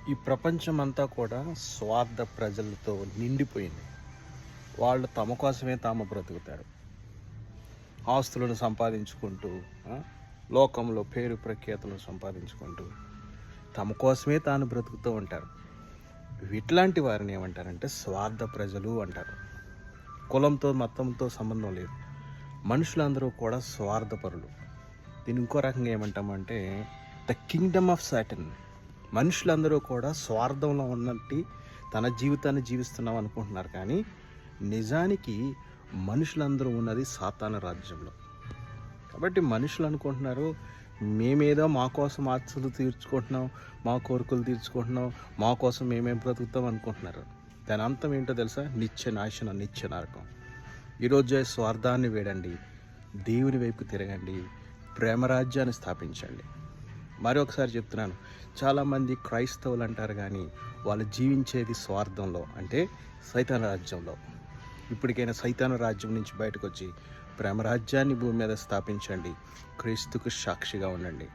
ఈ ప్రపంచం అంతా కూడా స్వార్థ ప్రజలతో నిండిపోయింది. వాళ్ళు తమ కోసమే తాము బ్రతుకుతారు. ఆస్తులను సంపాదించుకుంటూ, ఆ, లోకంలో పేరు ప్రఖ్యాతులను సంపాదించుకుంటూ తమ కోసమే తాను బ్రతుకుతూ ఉంటారు. ఇట్లాంటి వారిని ఏమంటారంటే స్వార్థ ప్రజలు అంటారు. కులంతో మతంతో సంబంధం లేదు. మనుషులందరూ కూడా స్వార్థపరులు. దీన్ని ఇంకో రకంగా ఏమంటామంటే ద కింగ్డమ్ ఆఫ్ సాటన్. మనుషులందరూ కూడా స్వార్థంలో ఉన్నట్టు తన జీవితాన్ని జీవిస్తున్నాం అనుకుంటున్నారు, కానీ నిజానికి మనుషులందరూ ఉన్నది సాతాను రాజ్యంలో. కాబట్టి మనుషులు అనుకుంటున్నారు మేమేదో మా కోసం ఆశలు తీర్చుకుంటున్నాం, మా కోరికలు తీర్చుకుంటున్నాం, మా కోసం మేమేం బ్రతుకుతాం అనుకుంటున్నారు. దాని అంతం ఏంటో తెలుసా? నిత్య నాశనం, నిత్య నరకం. ఈరోజే స్వార్థాన్ని వేడండి, దేవుని వైపు తిరగండి, ప్రేమరాజ్యాన్ని స్థాపించండి. మరొకసారి చెప్తున్నాను, చాలామంది క్రైస్తవులు అంటారు కానీ వాళ్ళు జీవించేది స్వార్థంలో, అంటే సైతాను రాజ్యంలో. ఇప్పటికైనా సైతాను రాజ్యం నుంచి బయటకు వచ్చి ప్రేమరాజ్యాన్ని భూమి మీద స్థాపించండి. క్రీస్తుకు సాక్షిగా ఉండండి.